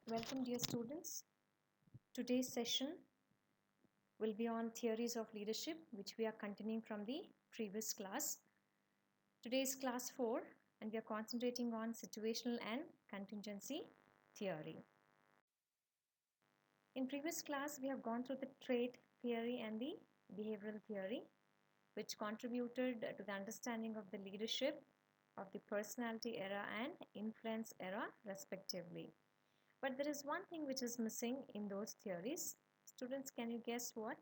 Welcome, dear students. Today's session will be on theories of leadership, which we are continuing from the previous class. Today is class 4, and we are concentrating on situational and contingency theory. In previous class, we have gone through the trait theory and the behavioral theory, which contributed to the understanding of the leadership of the personality era and influence era, respectively. But there is one thing which is missing in those theories. Students, can you guess what?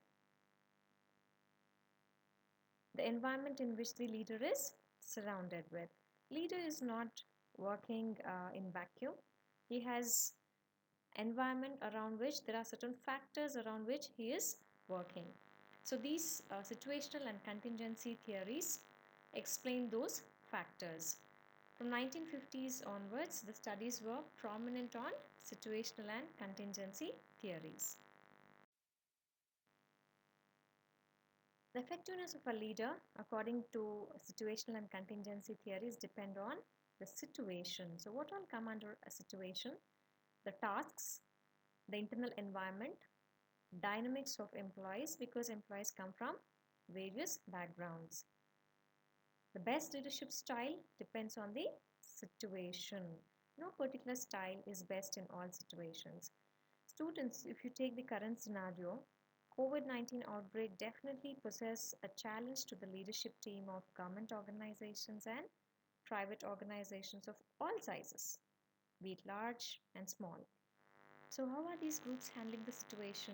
The environment in which the leader is surrounded with. Leader is not working in vacuum. He has environment around which there are certain factors around which he is working. So these situational and contingency theories explain those factors. From 1950s onwards, the studies were prominent on situational and contingency theories. The effectiveness of a leader, according to situational and contingency theories, depend on the situation. So what all come under a situation? The tasks, the internal environment, dynamics of employees, because employees come from various backgrounds. The best leadership style depends on the situation. No particular style is best in all situations. Students, if you take the current scenario, COVID-19 outbreak definitely poses a challenge to the leadership team of government organizations and private organizations of all sizes, be it large and small. So how are these groups handling the situation?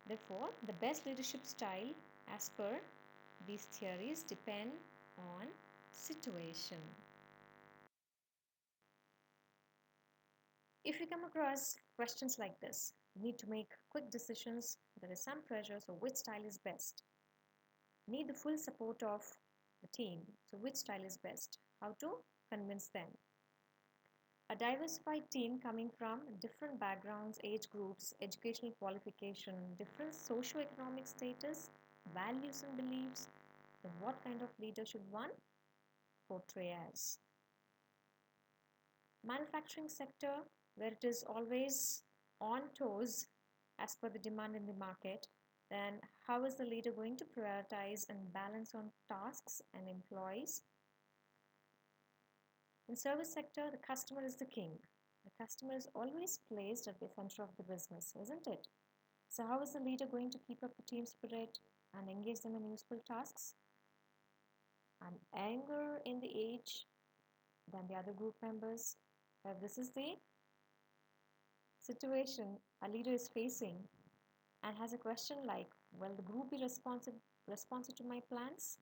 Therefore, the best leadership style as per these theories depend on situation. If you come across questions like this, you need to make quick decisions, there is some pressure, so which style is best? Need the full support of the team, so which style is best? How to convince them? A diversified team coming from different backgrounds, age groups, educational qualification, different socio-economic status, values and beliefs, then what kind of leader should one portray as? Manufacturing sector, where it is always on toes as per the demand in the market, then how is the leader going to prioritize and balance on tasks and employees? In service sector, the customer is the king. The customer is always placed at the center of the business, isn't it? So how is the leader going to keep up the team spirit and engage them in useful tasks? And anger in the age than the other group members. This is the situation a leader is facing and has a question like, will the group be responsive to my plans?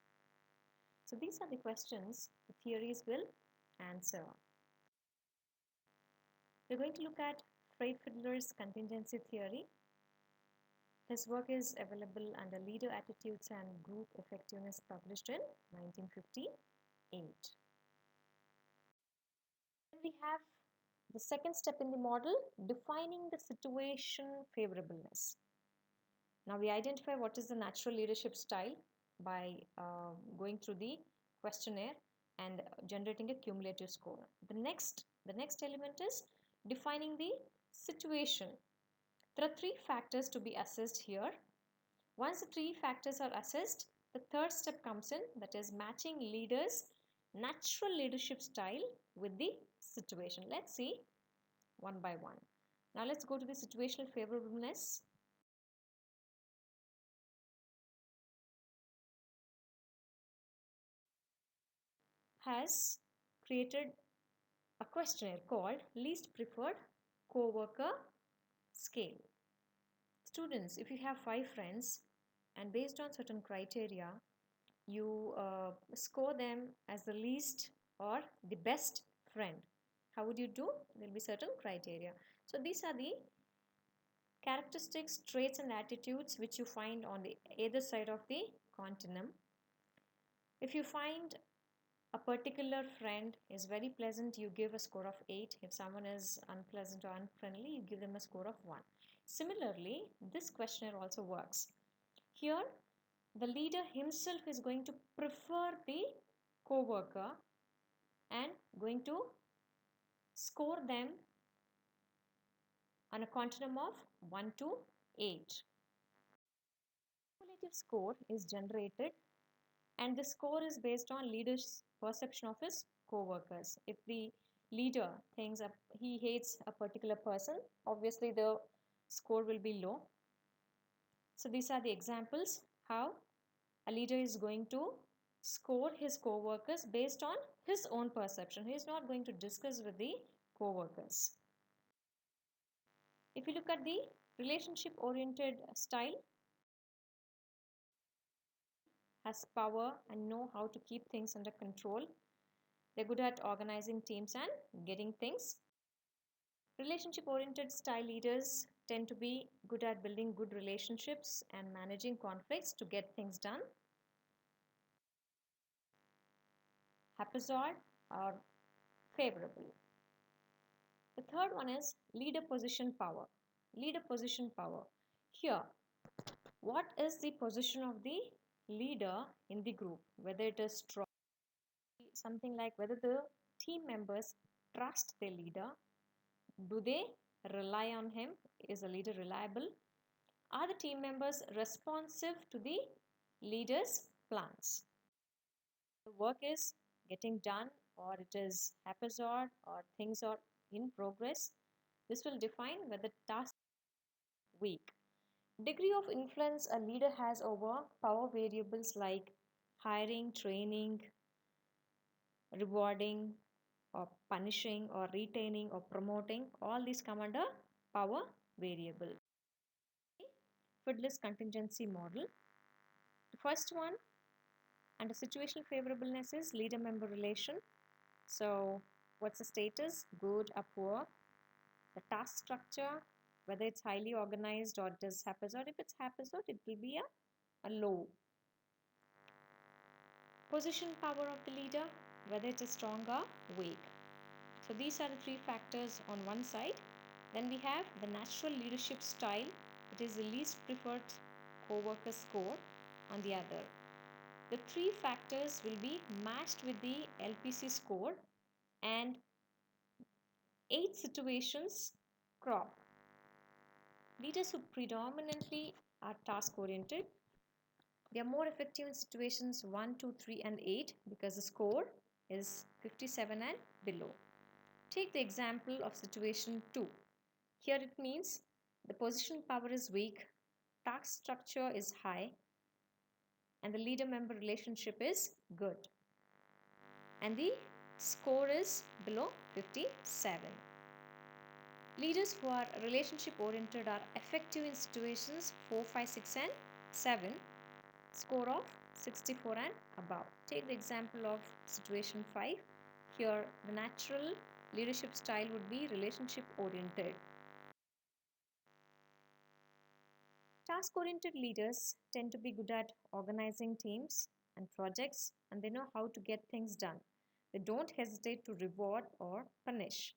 So these are the questions the theories will answer. We're going to look at Fiedler's contingency theory. His work is available under Leader Attitudes and Group Effectiveness, published in 1958. Then we have the second step in the model, defining the situation favorableness. Now we identify what is the natural leadership style by going through the questionnaire and generating a cumulative score. The next element is defining the situation. There are three factors to be assessed here. Once the three factors are assessed, the third step comes in, that is matching leaders' natural leadership style with the situation. Let's see one by one. Now let's go to the situational favorableness. Has created a questionnaire called least preferred co-worker scale. Students, if you have 5 friends and based on certain criteria, you score them as the least or the best friend. How would you do? There will be certain criteria. So these are the characteristics, traits and attitudes which you find on the either side of the continuum. If you find a particular friend is very pleasant, you give a score of 8. If someone is unpleasant or unfriendly, you give them a score of 1. Similarly, this questionnaire also works. Here, the leader himself is going to prefer the co-worker and going to score them on a continuum of 1 to 8. Cumulative score is generated, and the score is based on leader's perception of his co-workers. If the leader thinks he hates a particular person, obviously the score will be low. So these are the examples how a leader is going to score his co-workers based on his own perception. He is not going to discuss with the co-workers. If you look at the relationship oriented style, has power and know how to keep things under control. They're good at organizing teams and getting things. Relationship oriented style leaders tend to be good at building good relationships and managing conflicts to get things done. Haphazard or favorable. The third one is leader position power. Leader position power. Here, what is the position of the leader in the group? Whether it is strong, something like whether the team members trust their leader. Do they rely on him? Is the leader reliable? Are the team members responsive to the leader's plans? The work is getting done, or it is haphazard, or things are in progress. This will define whether task is weak. Degree of influence a leader has over power variables like hiring, training, rewarding, or punishing, or retaining, or promoting. All these come under power variable. Fiedler's contingency model. The first one under situational favorableness is leader-member relation. So what's the status? Good or poor? The task structure, whether it's highly organized or it is haphazard. If it's haphazard, it will be a low. Position power of the leader, whether it is strong or weak. So these are the three factors on one side. Then we have the natural leadership style. It is the least preferred co-worker score on the other. The three factors will be matched with the LPC score and 8 situations crop. Leaders who predominantly are task oriented, they are more effective in situations 1, 2, 3 and 8 because the score is 57 and below. Take the example of situation 2. Here it means the position power is weak, task structure is high, and the leader-member relationship is good. And the score is below 57. Leaders who are relationship oriented are effective in situations 4, 5, 6 and 7, score of 64 and above. Take the example of situation 5. Here the natural leadership style would be relationship oriented. Task-oriented leaders tend to be good at organizing teams and projects, and they know how to get things done. They don't hesitate to reward or punish.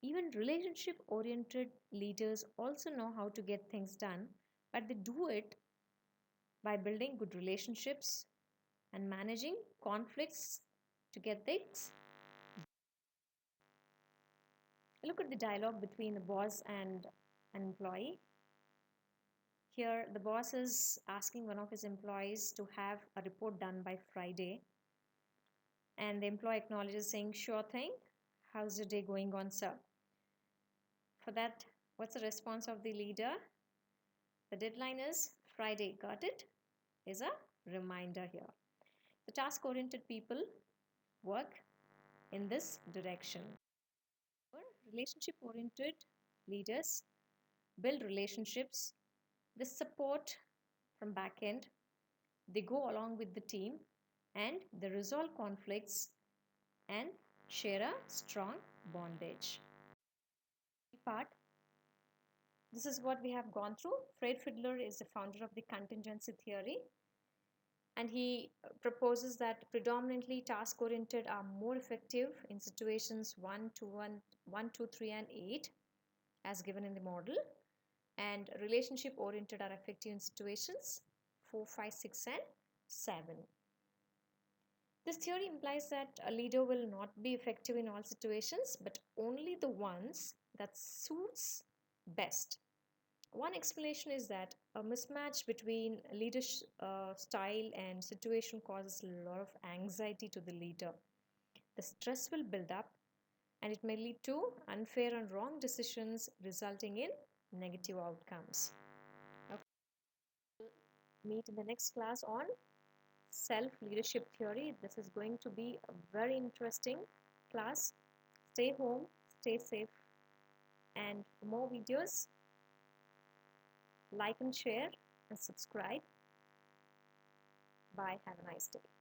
Even relationship-oriented leaders also know how to get things done, but they do it by building good relationships and managing conflicts to get things. Look at the dialogue between the boss and an employee. Here, the boss is asking one of his employees to have a report done by Friday. And the employee acknowledges, saying, "Sure thing. How's your day going on, sir?" For that, what's the response of the leader? The deadline is Friday. Got it? Is a reminder here. The task oriented people work in this direction. Relationship oriented leaders build relationships, they support from back end, they go along with the team, and they resolve conflicts and share a strong bondage. Part. This is what we have gone through. Fred Fiedler is the founder of the contingency theory, and he proposes that predominantly task oriented are more effective in situations 1, 2, 3, and 8 as given in the model, and relationship oriented are effective in situations 4, 5, 6, and 7. This theory implies that a leader will not be effective in all situations, but only the ones that suits best. One explanation is that a mismatch between leadership style and situation causes a lot of anxiety to the leader. The stress will build up and it may lead to unfair and wrong decisions resulting in negative outcomes. Okay. Meet in the next class on self-leadership theory. This is going to be a very interesting class. Stay home, stay safe, and for more videos, like and share and subscribe. Bye. Have a nice day.